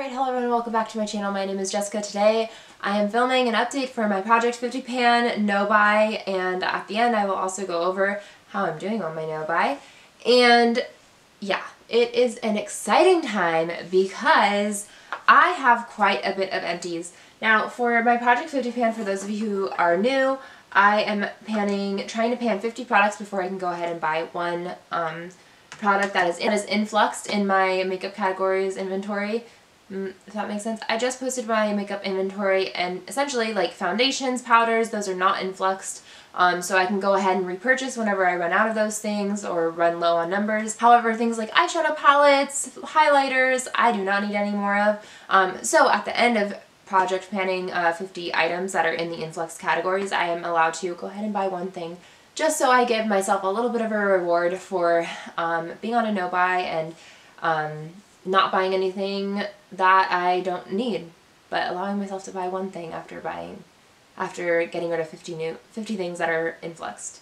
Alright, hello everyone, welcome back to my channel. My name is Jessica. Today I am filming an update for my Project 50 pan no buy, and at the end I will also go over how I'm doing on my no buy. And yeah, it is an exciting time because I have quite a bit of empties. Now for my Project 50 pan, for those of you who are new, I am trying to pan 50 products before I can go ahead and buy one product that is influxed in my makeup categories inventory. If that makes sense. I just posted my makeup inventory, and essentially like foundations, powders, those are not influxed. So I can go ahead and repurchase whenever I run out of those things or run low on numbers. However, things like eyeshadow palettes, highlighters, I do not need any more of. So at the end of project panning 50 items that are in the influx categories, I am allowed to go ahead and buy one thing, just so I give myself a little bit of a reward for being on a no buy and not buying anything that I don't need, but allowing myself to buy one thing after getting rid of 50 things that are influxed.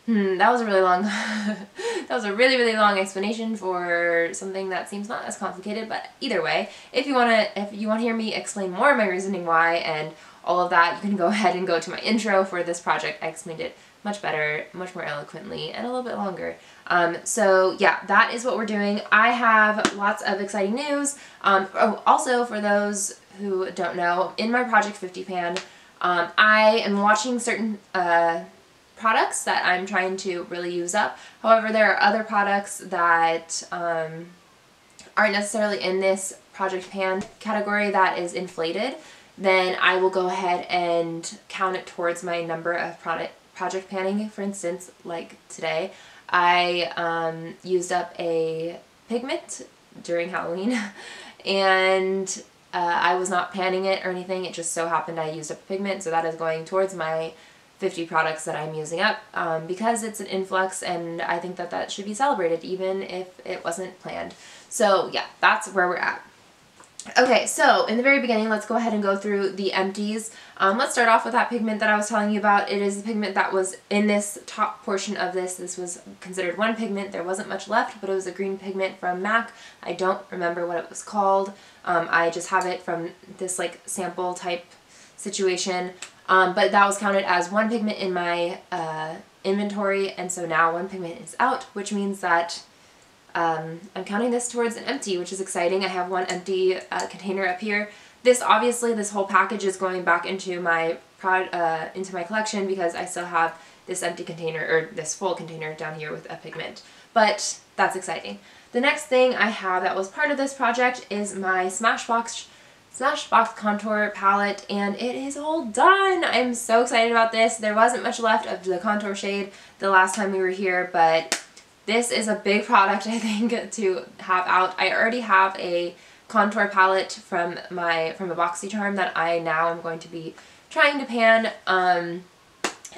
That was a really long that was a really long explanation for something that seems not as complicated, but either way, if you want to hear me explain more of my reasoning why and all of that, you can go ahead and go to my intro for this project. I explained it much better, much more eloquently, and a little bit longer. So yeah, that is what we're doing. I have lots of exciting news. Also, for those who don't know, in my Project 50 pan, I am watching certain products that I'm trying to really use up. However, there are other products that aren't necessarily in this Project Pan category that is inflated. Then I will go ahead and count it towards my number of project panning. For instance, like today, I used up a pigment during Halloween, and I was not panning it or anything. It just so happened I used up a pigment, so that is going towards my 50 products that I'm using up because it's an influx, and I think that that should be celebrated even if it wasn't planned. So yeah, that's where we're at. Okay, so in the very beginning, let's go ahead and go through the empties. Let's start off with that pigment that I was telling you about. It is the pigment that was in this top portion of this. This was considered one pigment. There wasn't much left, but it was a green pigment from MAC. I don't remember what it was called. I just have it from this like sample type situation. But that was counted as one pigment in my inventory, and so now one pigment is out, which means that I'm counting this towards an empty, which is exciting. I have one empty container up here. This whole package is going back into my collection because I still have this empty container, or this full container down here with a pigment. But that's exciting. The next thing I have that was part of this project is my Smashbox contour palette, and it is all done. I'm so excited about this. There wasn't much left of the contour shade the last time we were here, but this is a big product, I think, to have out. I already have a contour palette from a BoxyCharm that I now am going to be trying to pan,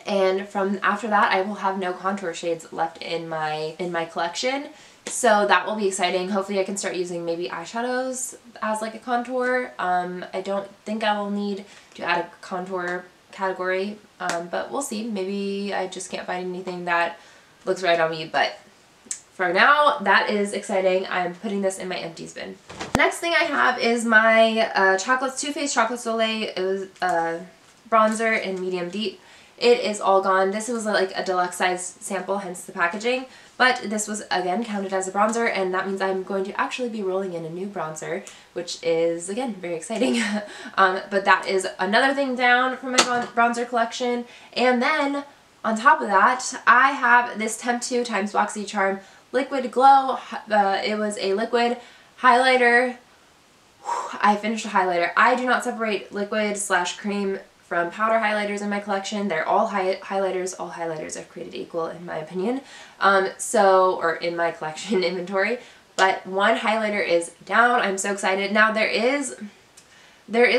and from after that I will have no contour shades left in my collection. So that will be exciting. Hopefully I can start using maybe eyeshadows as like a contour. I don't think I will need to add a contour category, but we'll see. Maybe I just can't find anything that looks right on me, but for now, that is exciting. I'm putting this in my empties bin. The next thing I have is my Too Faced Chocolate Soleil. It was bronzer in medium deep. It is all gone. This was like a deluxe size sample, hence the packaging. But this was, again, counted as a bronzer, and that means I'm going to actually be rolling in a new bronzer, which is, again, very exciting. But that is another thing down from my bronzer collection. And then, on top of that, I have this Temp 2 x BoxyCharm Liquid Glow. It was a liquid highlighter. I finished a highlighter. I do not separate liquid/cream from powder highlighters in my collection. They're all highlighters. All highlighters are created equal, in my opinion. Or in my collection inventory. But one highlighter is down. I'm so excited. Now there is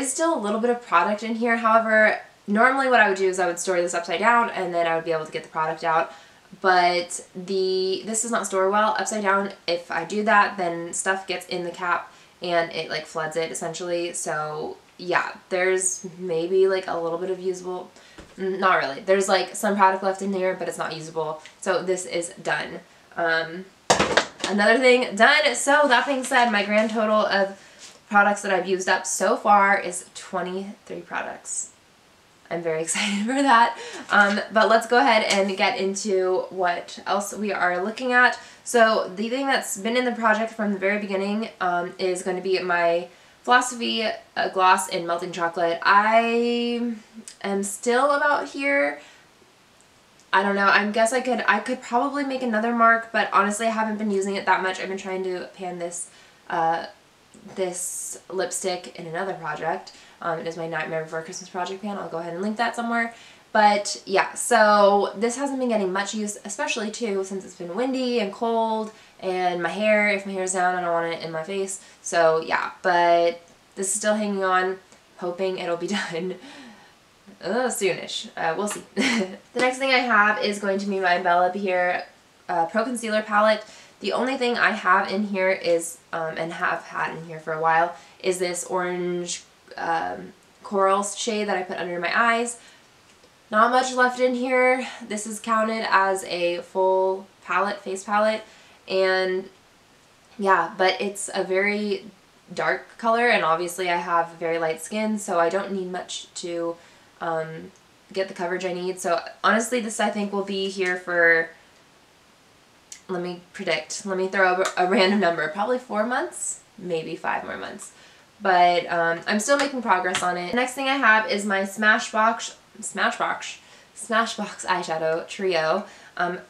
still a little bit of product in here. However, normally what I would do is I would store this upside down, and then I would be able to get the product out. But this does not store well upside down. If I do that, then stuff gets in the cap and it like floods it essentially. So yeah, there's maybe like a little bit of usable, not really. There's like some product left in here, but it's not usable. So this is done. Another thing done. So that being said, my grand total of products that I've used up so far is 23 products. I'm very excited for that. But let's go ahead and get into what else we are looking at. So the thing that's been in the project from the very beginning is going to be my Philosophy gloss in Melting Chocolate. I am still about here. I don't know. I guess I could probably make another mark, but honestly I haven't been using it that much. I've been trying to pan this this lipstick in another project. It is my Nightmare Before Christmas project pan. I'll go ahead and link that somewhere. But yeah, so this hasn't been getting much use, especially too since it's been windy and cold, and my hair, if my hair's down, I don't want it in my face. So yeah, but this is still hanging on, hoping it'll be done soonish. We'll see. The next thing I have is going to be my Bella Here Pro Concealer Palette. The only thing I have in here is, and have had in here for a while, is this orange coral shade that I put under my eyes. Not much left in here. This is counted as a full palette, face palette, and yeah, but it's a very dark color, and obviously I have very light skin, so I don't need much to get the coverage I need. So honestly, this I think will be here for, let me predict, let me throw a random number, probably 4 months, maybe 5 more months. But I'm still making progress on it. The next thing I have is my Smashbox Eyeshadow Trio.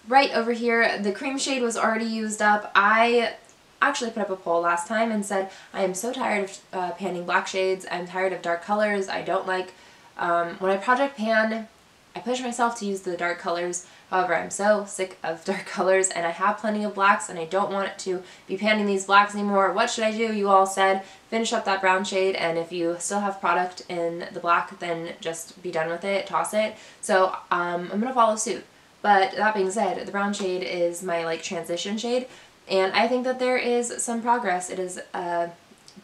Right over here, the cream shade was already used up. I actually put up a poll last time and said I am so tired of panning black shades. I'm tired of dark colors. I don't like, when I project pan, I push myself to use the dark colors. However, I'm so sick of dark colors, and I have plenty of blacks, and I don't want to be panning these blacks anymore. What should I do? You all said finish up that brown shade, and if you still have product in the black, then just be done with it, toss it. So I'm going to follow suit. But that being said, the brown shade is my like transition shade, and I think that there is some progress. It is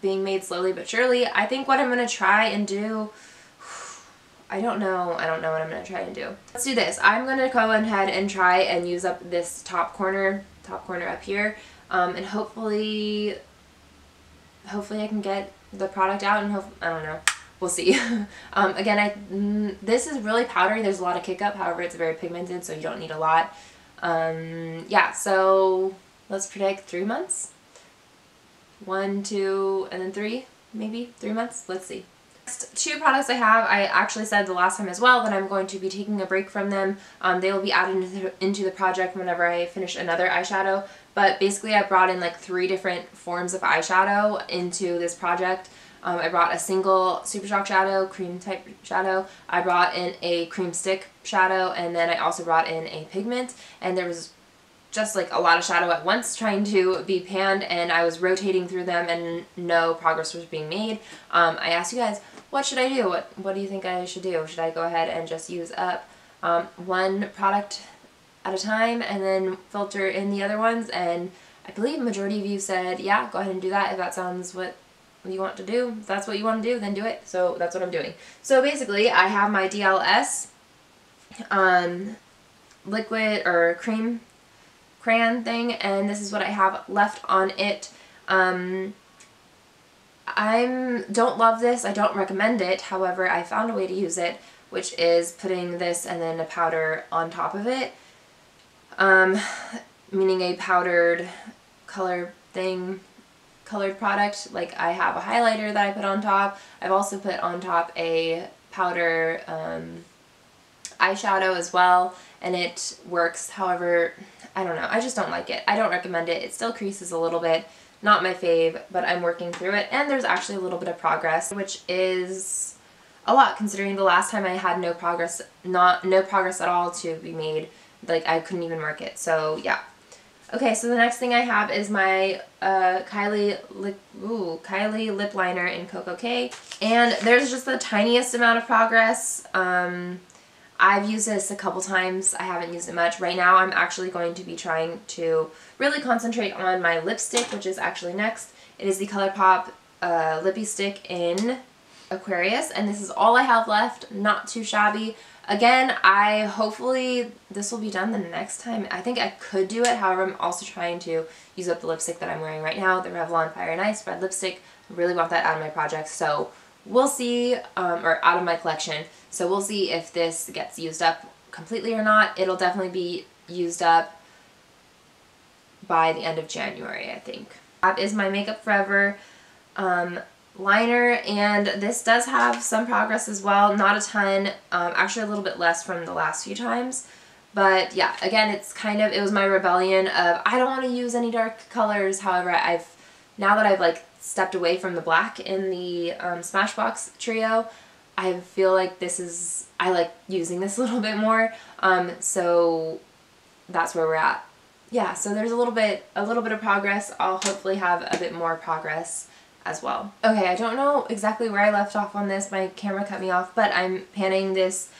being made slowly but surely. I think what I'm going to try and do, I don't know what I'm going to try and do. Let's do this. I'm going to go ahead and try and use up this top corner up here, and hopefully I can get the product out, and I don't know. We'll see. Again, this is really powdery. There's a lot of kick up. However, it's very pigmented, so you don't need a lot. Yeah, so let's predict 3 months. 1, 2, and then 3, maybe 3 months. Let's see. Next 2 products I have, I actually said the last time as well that I'm going to be taking a break from them. They will be added into the project whenever I finish another eyeshadow. But basically I brought in like 3 different forms of eyeshadow into this project. I brought a single Super Shock shadow, cream type shadow. I brought in a cream stick shadow, and then I also brought in a pigment. And there was just like a lot of shadow at once trying to be panned, and I was rotating through them and no progress was being made. I asked you guys, what should I do? What do you think I should do? Should I go ahead and just use up one product at a time and then filter in the other ones? And I believe majority of you said, yeah, go ahead and do that if that sounds what you want to do. If that's what you want to do, then do it. So that's what I'm doing. So basically, I have my DLS liquid or cream crayon thing, and this is what I have left on it. I don't love this. I don't recommend it. However, I found a way to use it, which is putting this and then a powder on top of it. Meaning a powdered colored product. Like I have a highlighter that I put on top. I've also put on top a powder eyeshadow as well, and it works. However, I don't know. I just don't like it. I don't recommend it. It still creases a little bit. Not my fave, but I'm working through it, and there's actually a little bit of progress, which is a lot considering the last time I had no progress at all to be made. Like I couldn't even mark it. So yeah. Okay, so the next thing I have is my Kylie lip liner in Cocoa K, and there's just the tiniest amount of progress. I've used this a couple times. I haven't used it much. Right now I'm actually going to be trying to really concentrate on my lipstick, which is actually next. It is the ColourPop Lippy Stick in Aquarius, and this is all I have left. Not too shabby. Again, hopefully this will be done the next time. I think I could do it. However, I'm also trying to use up the lipstick that I'm wearing right now, the Revlon Fire and Ice red lipstick. Really want that out of my project, so we'll see, or out of my collection. So we'll see if this gets used up completely or not. It'll definitely be used up by the end of January, I think. That is my Makeup Forever liner, and this does have some progress as well. Not a ton, actually a little bit less from the last few times. But yeah, again, it was my rebellion of I don't want to use any dark colors. However, now that I've like stepped away from the black in the Smashbox Trio, I feel like I like using this a little bit more. So that's where we're at. Yeah, so there's a little bit of progress. I'll hopefully have a bit more progress as well. Okay, I don't know exactly where I left off on this. My camera cut me off, but I'm panning this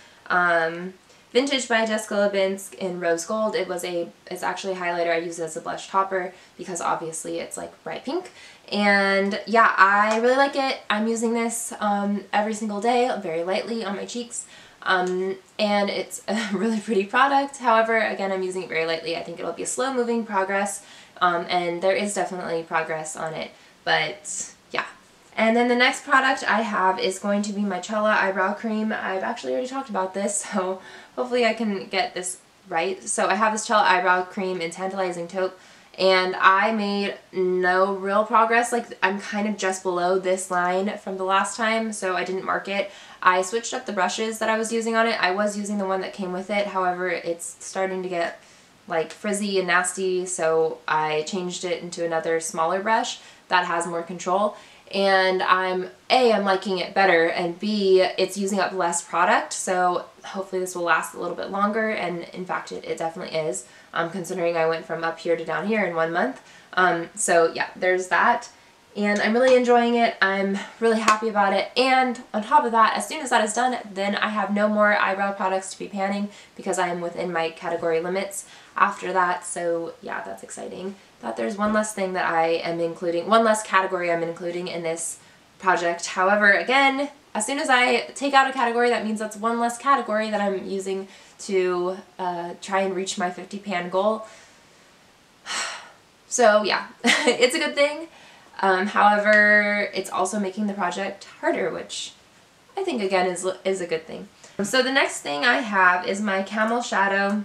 Vintage by Jessica Lebinsk in Rose Gold. It's actually a highlighter. I use it as a blush topper because obviously it's like bright pink. And yeah, I really like it. I'm using this every single day, very lightly on my cheeks. And it's a really pretty product. However, again, I'm using it very lightly. I think it'll be a slow moving progress, and there is definitely progress on it, but yeah. And then the next product I have is going to be my Cella Eyebrow Cream. I've actually already talked about this, so hopefully I can get this right. So I have this Cella Eyebrow Cream in Tantalizing Taupe, and I made no real progress. Like, I'm kind of just below this line from the last time, so I didn't mark it. I switched up the brushes that I was using on it. I was using the one that came with it, however, it's starting to get like frizzy and nasty, so I changed it into another smaller brush that has more control. And I'm liking it better, and B, it's using up less product, so hopefully this will last a little bit longer, and in fact it definitely is, considering I went from up here to down here in 1 month. So yeah, there's that, and I'm really enjoying it. I'm really happy about it, and on top of that, as soon as that is done, then I have no more eyebrow products to be panning because I am within my category limits after that, so yeah, that's exciting. That there's one less thing that I am including, one less category I'm including in this project. However, again, as soon as I take out a category, that means that's one less category that I'm using to try and reach my 50 pan goal. So yeah, it's a good thing. However, it's also making the project harder, which I think again is a good thing. So the next thing I have is my Camel shadow,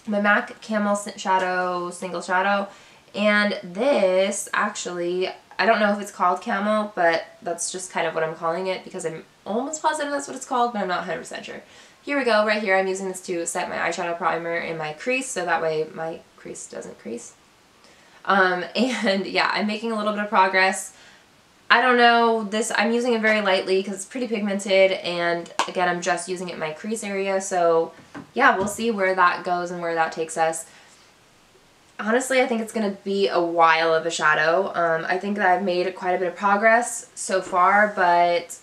my MAC Camel Shadow Single Shadow. And this, actually, I don't know if it's called Camel, but that's just kind of what I'm calling it because I'm almost positive that's what it's called, but I'm not 100% sure. Here we go, right here. I'm using this to set my eyeshadow primer in my crease, so that way my crease doesn't crease. And yeah, I'm making a little bit of progress. I don't know, this, I'm using it very lightly because it's pretty pigmented, and again, I'm just using it in my crease area, so yeah, we'll see where that goes and where that takes us. Honestly, I think it's going to be a while of a shadow. I think that I've made quite a bit of progress so far, but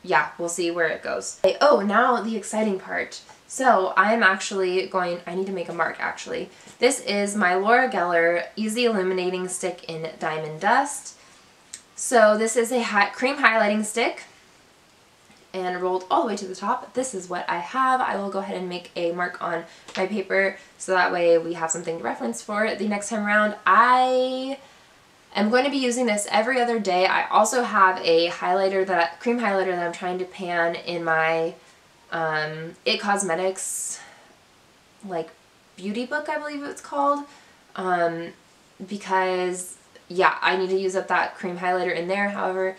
yeah, we'll see where it goes. Oh, now the exciting part. So I'm actually I need to make a mark actually. This is my Laura Geller Easy Illuminating Stick in Diamond Dust. So this is a cream highlighting stick and rolled all the way to the top. This is what I have. I will go ahead and make a mark on my paper so that way we have something to reference for it the next time around. I am going to be using this every other day. I also have a highlighter, cream highlighter that I'm trying to pan in my It Cosmetics like beauty book, I believe it's called, because yeah, I need to use up that cream highlighter in there. However,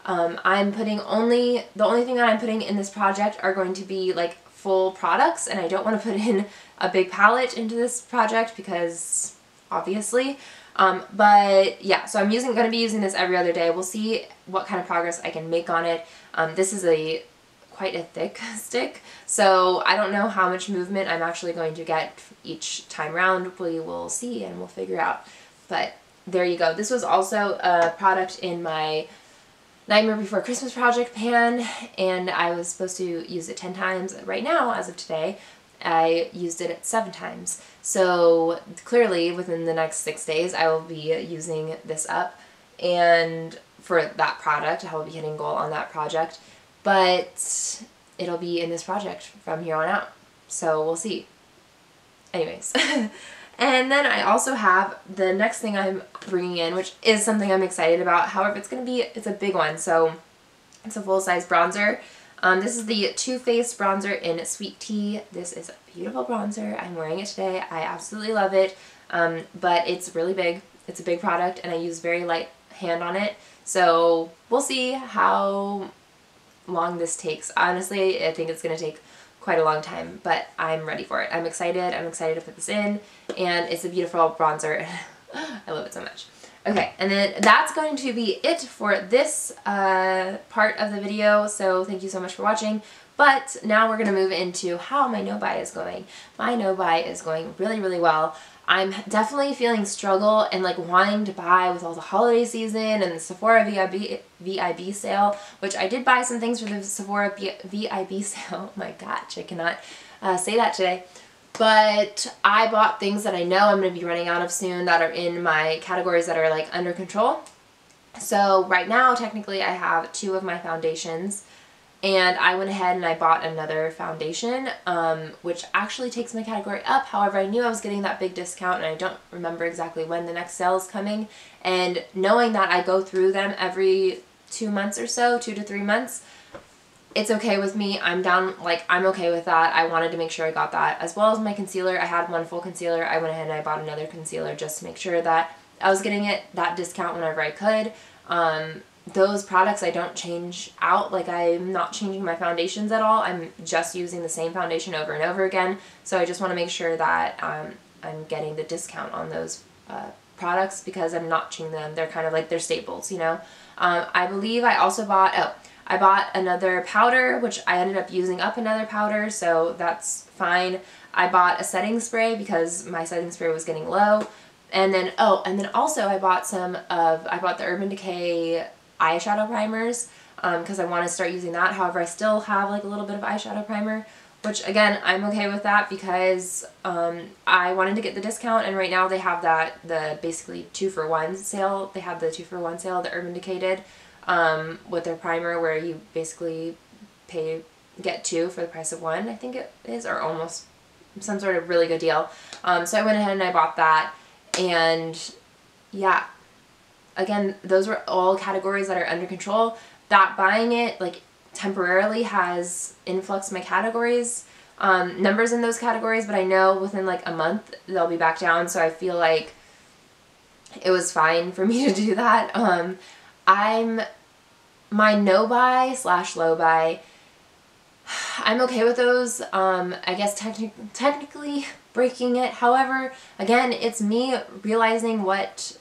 I'm putting the only thing that I'm putting in this project are going to be like full products, and I don't want to put in a big palette into this project because obviously, but yeah, so I'm going to be using this every other day. We'll see what kind of progress I can make on it. This is quite a thick stick, so I don't know how much movement I'm actually going to get each time round. We will see and we'll figure out, but there you go. This was also a product in my Nightmare Before Christmas project pan, and I was supposed to use it 10 times. Right now, as of today, I used it 7 times. So clearly within the next 6 days I will be using this up, and for that product I will be hitting goal on that project, but it'll be in this project from here on out. So we'll see. Anyways, And then I also have the next thing I'm bringing in, which is something I'm excited about. However, it's a big one, so it's a full-size bronzer. This is the Too Faced bronzer in Sweet Tea. This is a beautiful bronzer. I'm wearing it today. I absolutely love it, but it's really big. It's a big product, and I use very light hand on it. So we'll see how long this takes. Honestly, I think it's going to take quite a long time, but I'm ready for it. I'm excited. I'm excited to put this in, and it's a beautiful bronzer. I love it so much. Okay, and then that's going to be it for this part of the video, so thank you so much for watching. But now we're going to move into how my no-buy is going. My no-buy is going really, really well. I'm definitely feeling struggle and like wanting to buy with all the holiday season and the Sephora VIB sale, which I did buy some things for the Sephora VIB sale. Oh my gosh, I cannot say that today. But I bought things that I know I'm going to be running out of soon that are in my categories that are like under control. So right now, technically, I have 2 of my foundations. And I went ahead and I bought another foundation, which actually takes my category up. However, I knew I was getting that big discount, and I don't remember exactly when the next sale is coming. And knowing that I go through them every 2 months or so, 2 to 3 months, it's okay with me. I'm okay with that. I wanted to make sure I got that. As well as my concealer. I had one full concealer. I went ahead and I bought another concealer just to make sure that I was getting that discount whenever I could. Those products I don't change out. Like, I'm not changing my foundations at all. I'm just using the same foundation over and over again. So I just want to make sure that I'm getting the discount on those products because I'm not changing them. They're kind of like they're staples, you know. I believe I also bought, I bought another powder, which I ended up using up another powder, so that's fine. I bought a setting spray because my setting spray was getting low. And then, also I bought the Urban Decay eyeshadow primers because I want to start using that. However, I still have like a little bit of eyeshadow primer, which again, I'm okay with that because I wanted to get the discount, and right now they have the basically 2-for-1 sale. They have the 2-for-1 sale that Urban Decay did with their primer, where you basically get 2 for the price of 1, I think it is, or almost some sort of really good deal. So I went ahead and I bought that, and yeah. Again, those were all categories that are under control. That buying it, like, temporarily has influxed my categories, numbers in those categories, but I know within, like, a month they'll be back down, so I feel like it was fine for me to do that. My no-buy / low-buy, I'm okay with those. I guess technically breaking it. However, again, it's me realizing what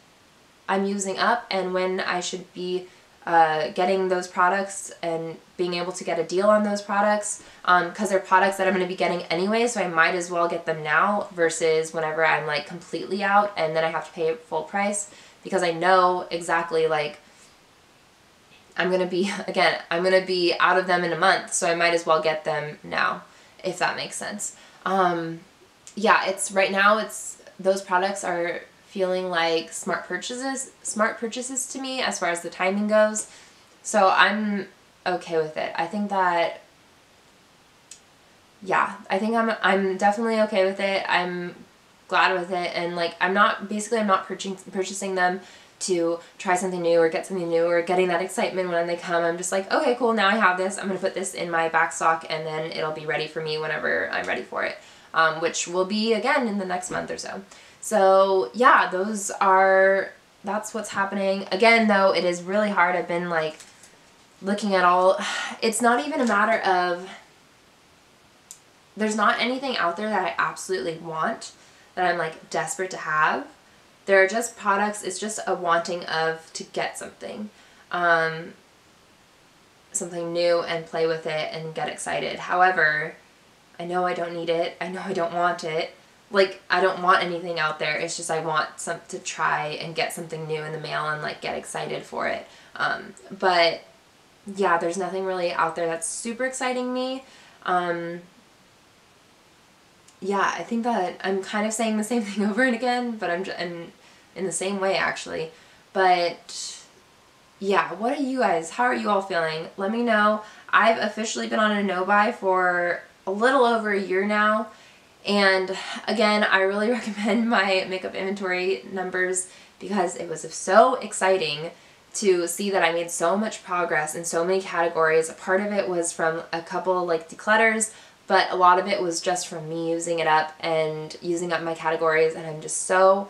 I'm using up and when I should be getting those products and being able to get a deal on those products, because they're products that I'm going to be getting anyway, so I might as well get them now versus whenever I'm like completely out and then I have to pay full price, because I know exactly like I'm going to be out of them in a month, so I might as well get them now, if that makes sense. Yeah, right now those products are feeling like smart purchases to me as far as the timing goes. So I'm okay with it. I think that, yeah, I think I'm definitely okay with it. I'm glad with it, and like I'm not purchasing them to try something new or get something new or getting that excitement when they come. I'm just like, okay, cool, now I have this. I'm going to put this in my back stock, and then it'll be ready for me whenever I'm ready for it, which will be again in the next month or so. So yeah, that's what's happening. Again, though, it is really hard. I've been like looking at it's not even a matter of, there's not anything out there that I absolutely want, that I'm like desperate to have. There are just products, it's just a wanting to get something, something new and play with it and get excited. However, I know I don't need it. I know I don't want it. Like, I don't want anything out there. It's just I want to try and get something new in the mail and like get excited for it. But yeah, there's nothing really out there that's super exciting me. Yeah, I think that I'm kind of saying the same thing over and again, but I'm in the same way actually. But yeah, how are you all feeling? Let me know. I've officially been on a no-buy for a little over a year now, And again, I really recommend my makeup inventory numbers because it was so exciting to see that I made so much progress in so many categories. A part of it was from a couple like declutters, but a lot of it was just from me using it up and using up my categories, and I'm just so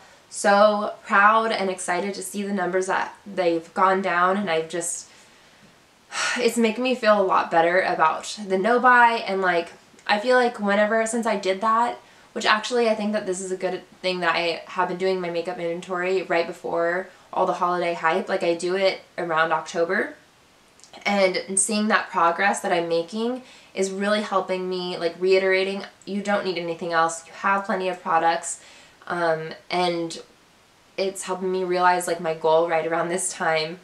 proud and excited to see the numbers that they've gone down, and it's making me feel a lot better about the no-buy. And like, I feel like since I did that, which actually I think that this is a good thing that I have been doing my makeup inventory right before all the holiday hype. Like, I do it around October, and seeing that progress that I'm making is really helping me, like, reiterating you don't need anything else, you have plenty of products, and it's helping me realize like my goal right around this time.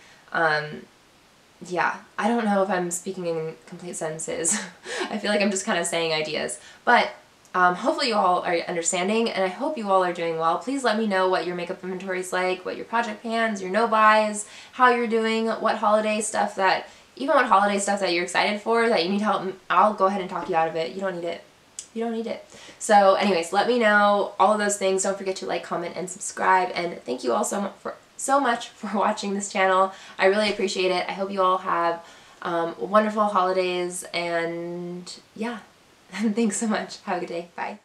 Yeah, I don't know if I'm speaking in complete sentences. I feel like I'm just kind of saying ideas, but hopefully you all are understanding, and I hope you all are doing well. Please let me know what your makeup inventory is like, what your project pans, your no-buys, how you're doing, even what holiday stuff that you're excited for that you need help. I'll go ahead and talk you out of it. You don't need it. You don't need it. So anyways, let me know all of those things. Don't forget to like, comment, and subscribe, and thank you all so much for watching this channel. I really appreciate it. I hope you all have wonderful holidays, and yeah, thanks so much. Have a good day. Bye.